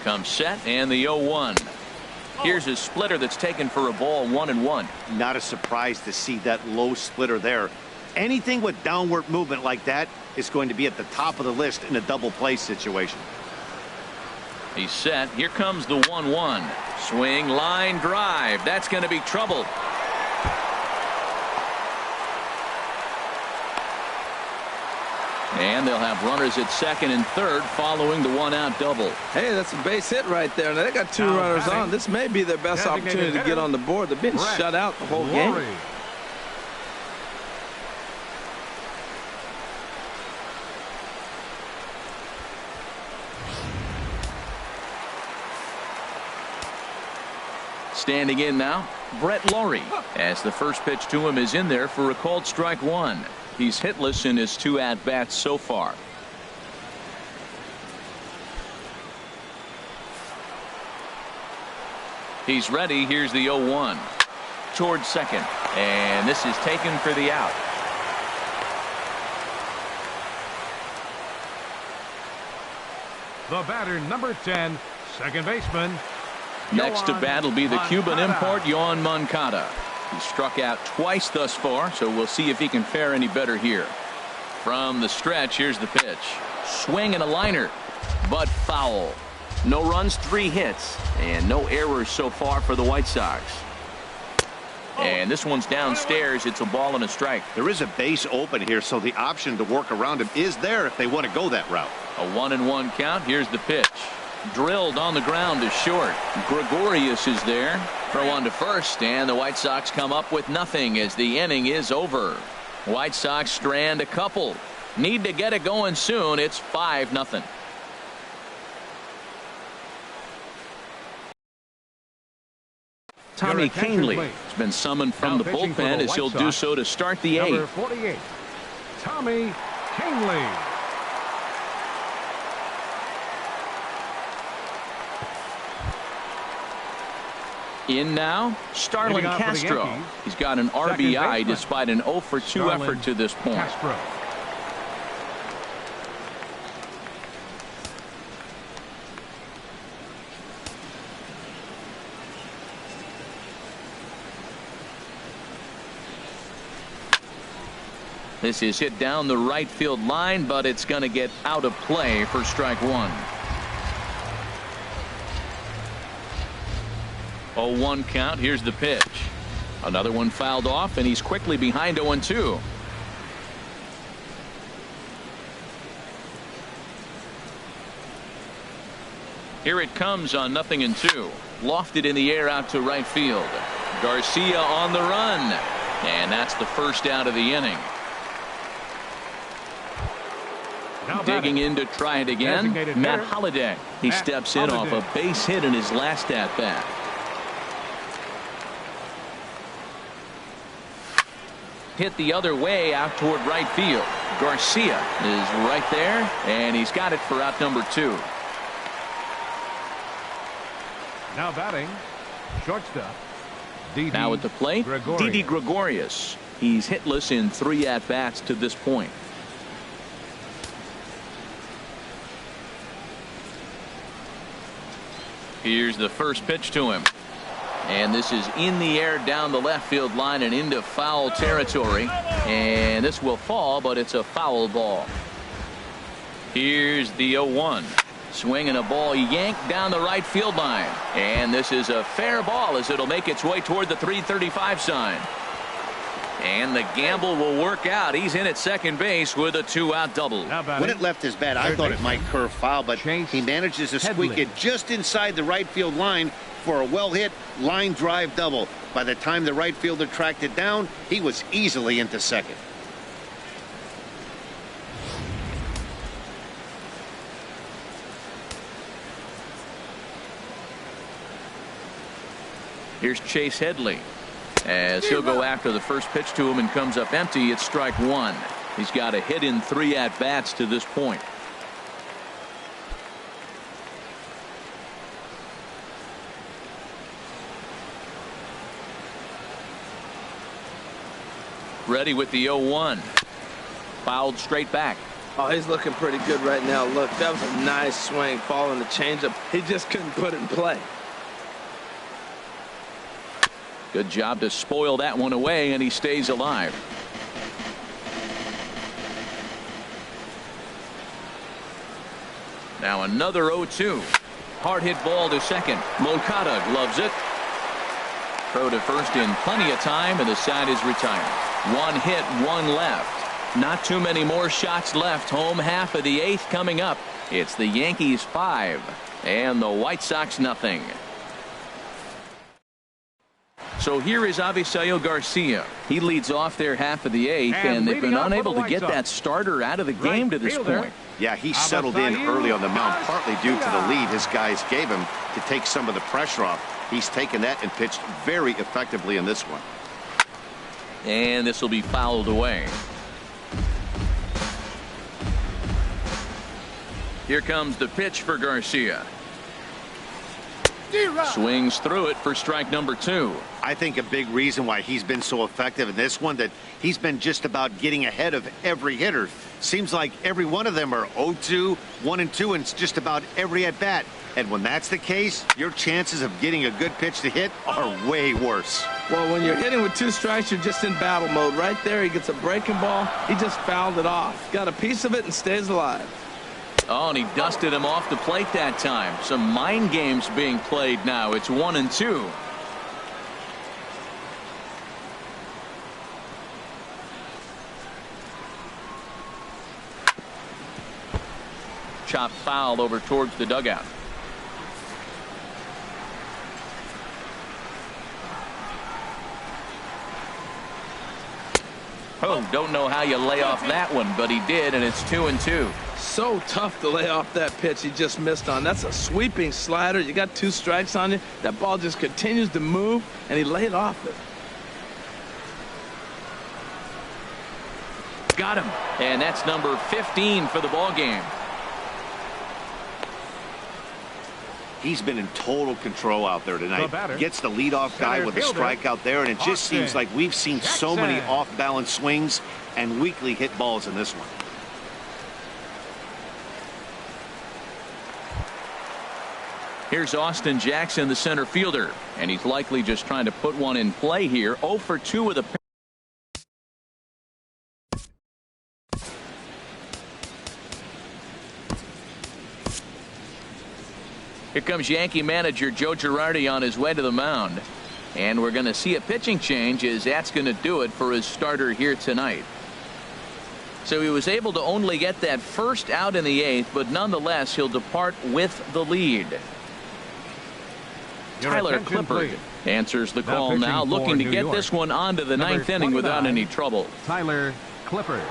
Comes set, and the 0-1. Here's his splitter that's taken for a ball, 1-1. Not a surprise to see that low splitter there. Anything with downward movement like that is going to be at the top of the list in a double play situation. He's set. Here comes the 1-1. Swing, line drive. That's going to be trouble. And they'll have runners at second and third following the 1-out double. Hey, that's a base hit right there. Now they got 2 runners on. This may be their best opportunity to get on the board. They've been shut out the whole game. Standing in now, Brett Laurie, as the first pitch to him is in there for a called strike 1. He's hitless in his 2 at-bats so far. He's ready. Here's the 0-1. Towards second. And this is taken for the out. The batter, number 10, second baseman. Next to bat will be the Cuban import, Yoán Moncada. He struck out twice thus far, so we'll see if he can fare any better here. From the stretch, here's the pitch. Swing and a liner, but foul. No runs, 3 hits, and no errors so far for the White Sox. And this one's downstairs. It's a ball and a strike. There is a base open here, so the option to work around him is there if they want to go that route. A 1-1 count. Here's the pitch. Drilled on the ground to short. Gregorius is there. Throw on to first, and the White Sox come up with nothing as the inning is over. White Sox strand a couple. Need to get it going soon. It's 5-0. Tommy Kahnle has been summoned from the bullpen as he'll do so to start the 8th. Number 48, Tommy Kingley. In now, Starlin Leading off for the Castro. Yankees, He's got an second RBI baseman, despite an 0 for 2 Starlin effort to this point. Castro. This is hit down the right field line, but it's going to get out of play for strike one. 0-1 count. Here's the pitch. Another one fouled off, and he's quickly behind 0-2. Here it comes on 0-2. Lofted in the air out to right field. Garcia on the run. And that's the first out of the inning. Now Digging in to try it again, Designated Matt hitter, Holliday. He Matt steps in Holliday. off a base hit in his last at bat. Hit the other way out toward right field. Garcia is right there, and he's got it for out number 2. Now batting, shortstop. Didi Now at the plate, Gregorius. Didi Gregorius. He's hitless in 3 at-bats to this point. Here's the first pitch to him. And this is in the air down the left field line and into foul territory. And this will fall, but it's a foul ball. Here's the 0-1. Swinging a ball yanked down the right field line. And this is a fair ball as it'll make its way toward the 335 sign. And the gamble will work out. He's in at second base with a 2-out double. Now batting, When it left his bat, I third thought it baseman, might curve foul, but Chase he manages to squeak Headley. it just inside the right field line for a well-hit line drive double. By the time the right fielder tracked it down, he was easily into second. Here's Chase Headley as he'll go after the first pitch to him and comes up empty. It's strike 1. He's got a hit in 3 at-bats to this point. Ready with the 0-1. Fouled straight back. Oh, he's looking pretty good right now. Look, that was a nice swing, following the changeup. He just couldn't put it in play. Good job to spoil that one away, and he stays alive. Now another 0-2. Hard hit ball to second. Moncada gloves it. Throw to first in plenty of time, and the side is retired. 1 hit, 1 left. Not too many more shots left. Home half of the 8th coming up. It's the Yankees 5 and the White Sox nothing. So here is Avisail Garcia. He leads off their half of the 8th, and they've been leading off for unable the to get White that Sox, starter out of the game to this fielder, point. Yeah, he settled in early on the mound, partly due to the lead his guys gave him to take some of the pressure off. He's taken that and pitched very effectively in this one. And this will be fouled away. Here comes the pitch for Garcia. Swings through it for strike number 2. I think a big reason why he's been so effective in this one, that he's been just about getting ahead of every hitter. Seems like every one of them are 0-2, 1-2, and it's just about every at bat. And when that's the case, your chances of getting a good pitch to hit are way worse. Well, when you're hitting with 2 strikes, you're just in battle mode. Right there, he gets a breaking ball. He just fouled it off. Got a piece of it and stays alive. Oh, and he dusted him off the plate that time. Some mind games being played now. It's 1-2. Chop foul over towards the dugout. Oh, don't know how you lay off that one, but he did, and it's 2-2. So tough to lay off that pitch he just missed on. That's a sweeping slider. You got 2 strikes on you. That ball just continues to move, and he laid off it. Got him. And that's number 15 for the ball game. He's been in total control out there tonight. Gets the leadoff guy with a strikeout there, and it just seems like we've seen so many off-balance swings and weakly hit balls in this one. Here's Austin Jackson, the center fielder, and he's likely just trying to put one in play here. 0 for 2 with a. Here comes Yankee manager Joe Girardi on his way to the mound. And we're going to see a pitching change, as that's going to do it for his starter here tonight. So he was able to only get that first out in the 8th, but nonetheless he'll depart with the lead. Tyler Clippard answers the call now, looking to get this one onto the 9th inning without any trouble. Tyler Clippard.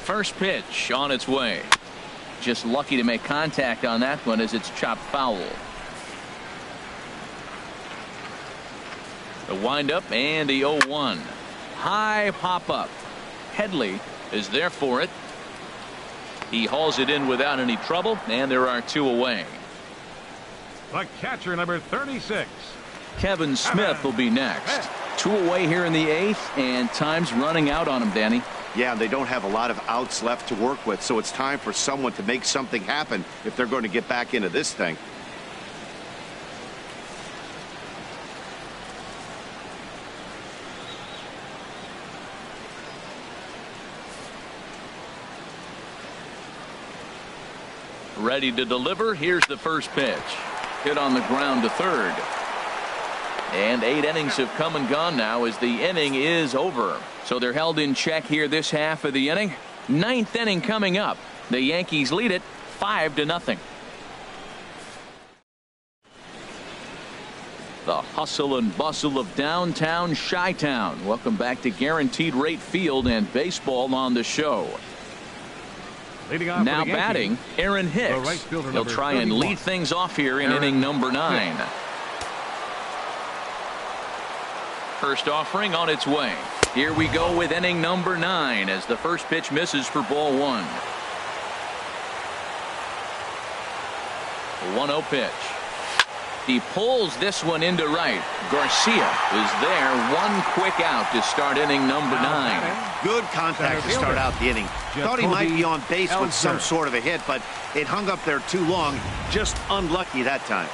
First pitch on its way. Just lucky to make contact on that one as it's chopped foul. The windup and the 0-1. High pop up. Headley is there for it. He hauls it in without any trouble, and there are 2 away. The catcher, number 36. Kevin Smith will be next. 2 away here in the 8th, and time's running out on him, Danny. Yeah, they don't have a lot of outs left to work with, so it's time for someone to make something happen if they're going to get back into this thing. Ready to deliver. Here's the first pitch. Hit on the ground to third. And 8 innings have come and gone now as the inning is over. So they're held in check here this half of the inning. 9th inning coming up. The Yankees lead it 5-0. The hustle and bustle of downtown Chi-Town. Welcome back to Guaranteed Rate Field and baseball on the show. Now batting, Aaron Hicks. He'll try and lead things off here in inning number 9. First offering on its way. Here we go with inning number 9 as the first pitch misses for ball 1. 1-0 pitch. He pulls this one into right. Garcia is there. 1 quick out to start inning number 9. Good contact to start out the inning. Thought he might be on base with some sort of a hit, but it hung up there too long. Just unlucky that time.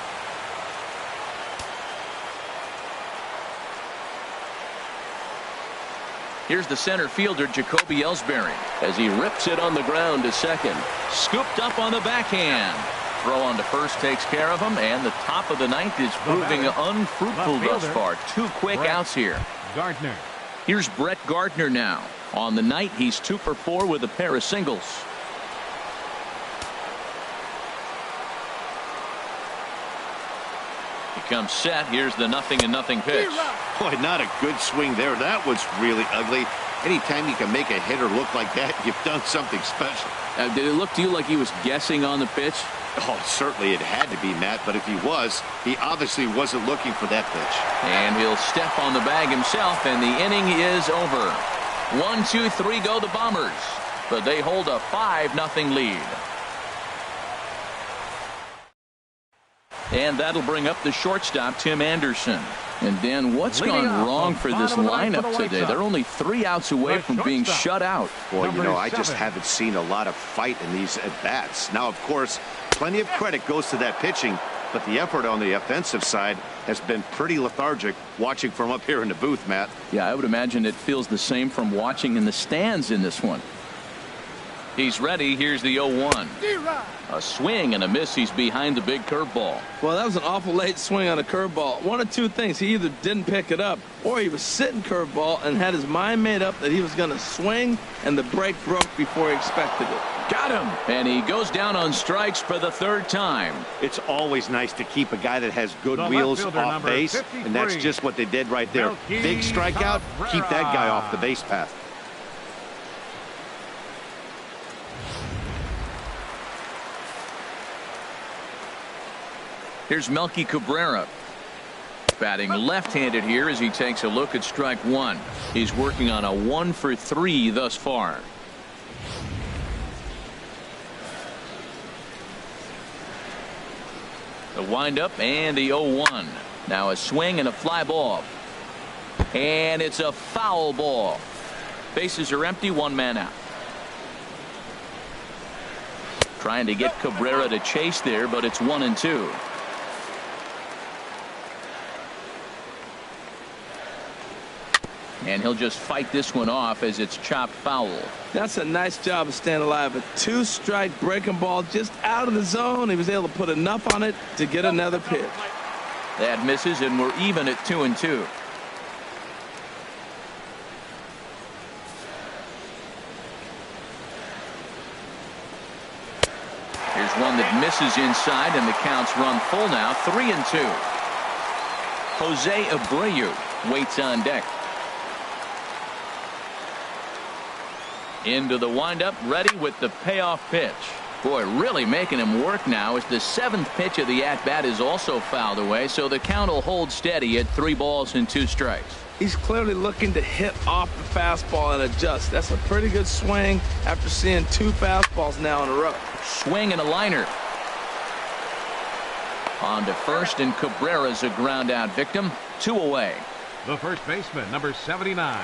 Here's the center fielder, Jacoby Ellsbury, as he rips it on the ground to second. Scooped up on the backhand. Throw on to first takes care of him, and the top of the 9th is proving unfruitful thus far. 2 quick outs here. Gardner. Here's Brett Gardner now. On the night, he's 2 for 4 with a pair of singles. He comes set. Here's the 0-0 pitch. Boy, not a good swing there. That was really ugly. Anytime you can make a hitter look like that, you've done something special. Did it look to you like he was guessing on the pitch? Oh, certainly it had to be, Matt, but if he was, he obviously wasn't looking for that pitch. And he'll step on the bag himself, and the inning is over. 1, 2, 3 go the Bombers, but they hold a 5-0 lead. And that'll bring up the shortstop, Tim Anderson. And Dan, what's gone wrong for this lineup today? They're only 3 outs away from being shut out. Boy, you know, I just haven't seen a lot of fight in these at-bats. Now, of course, plenty of credit goes to that pitching, but the effort on the offensive side has been pretty lethargic watching from up here in the booth, Matt. Yeah, I would imagine it feels the same from watching in the stands in this one. He's ready. Here's the 0-1. A swing and a miss. He's behind the big curveball. Well, that was an awful late swing on a curveball. One of 2 things. He either didn't pick it up or he was sitting curveball and had his mind made up that he was going to swing, and the break broke before he expected it. Got him. And he goes down on strikes for the 3rd time. It's always nice to keep a guy that has good wheels off base, 53. and that's just what they did right there. Big strikeout, keep that guy off the base path. Here's Melky Cabrera. Batting left-handed here as he takes a look at strike one. He's working on a 1 for 3 thus far. The windup and the 0-1. Now a swing and a fly ball. And it's a foul ball. Bases are empty, 1 man out. Trying to get Cabrera to chase there, but it's 1-2. And he'll just fight this one off as it's chopped foul. That's a nice job of staying alive. A 2-strike breaking ball just out of the zone. He was able to put enough on it to get another pitch. That misses, and we're even at 2-2. Here's one that misses inside, and the count's run full now. 3-2. Jose Abreu waits on deck. Into the windup, ready with the payoff pitch. Boy, really making him work now as the 7th pitch of the at-bat is also fouled away, so the count will hold steady at 3 balls and 2 strikes. He's clearly looking to hit off the fastball and adjust. That's a pretty good swing after seeing 2 fastballs now in a row. Swing and a liner. On to first, and Cabrera's a ground out victim. 2 away. The first baseman, number 79.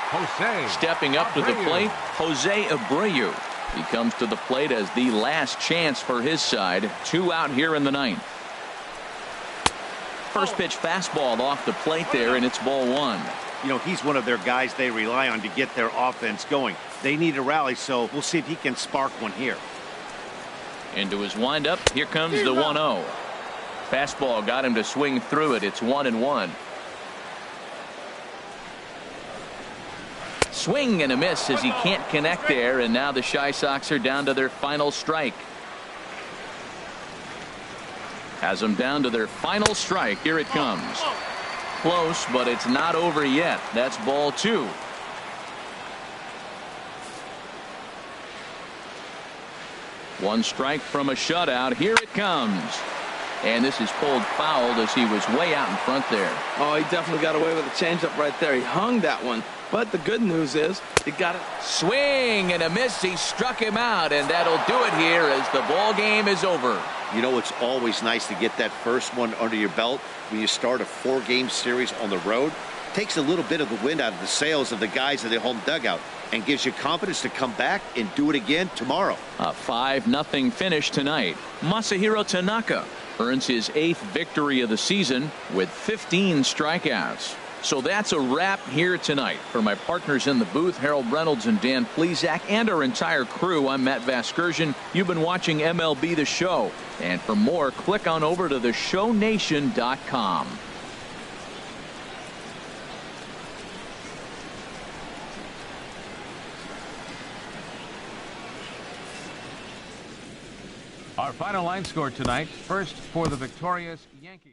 Jose stepping up to the Abreu. plate, Jose Abreu. He comes to the plate as the last chance for his side. 2 out here in the 9th. First pitch fastball off the plate there, and it's ball 1. You know, he's one of their guys they rely on to get their offense going. They need a rally, so we'll see if he can spark one here. Into his windup. Here comes the 1-0. Fastball got him to swing through it. It's 1-1. Swing and a miss as he can't connect there, and now the Chi Sox are down to their final strike. Has them down to their final strike. Here it comes. Close, but it's not over yet. That's ball 2. One strike from a shutout. Here it comes. And this is pulled fouled as he was way out in front there. Oh, he definitely got away with a changeup right there. He hung that one. But the good news is he got it. Swing and a miss. He struck him out, and that'll do it here as the ball game is over. You know, it's always nice to get that first one under your belt when you start a 4-game series on the road. Takes a little bit of the wind out of the sails of the guys in the home dugout and gives you confidence to come back and do it again tomorrow. A 5-0 finish tonight. Masahiro Tanaka earns his 8th victory of the season with 15 strikeouts. So that's a wrap here tonight. For my partners in the booth, Harold Reynolds and Dan Plesac, and our entire crew, I'm Matt Vasgersian. You've been watching MLB The Show. And for more, click on over to theshownation.com. Our final line score tonight. First for the victorious Yankees.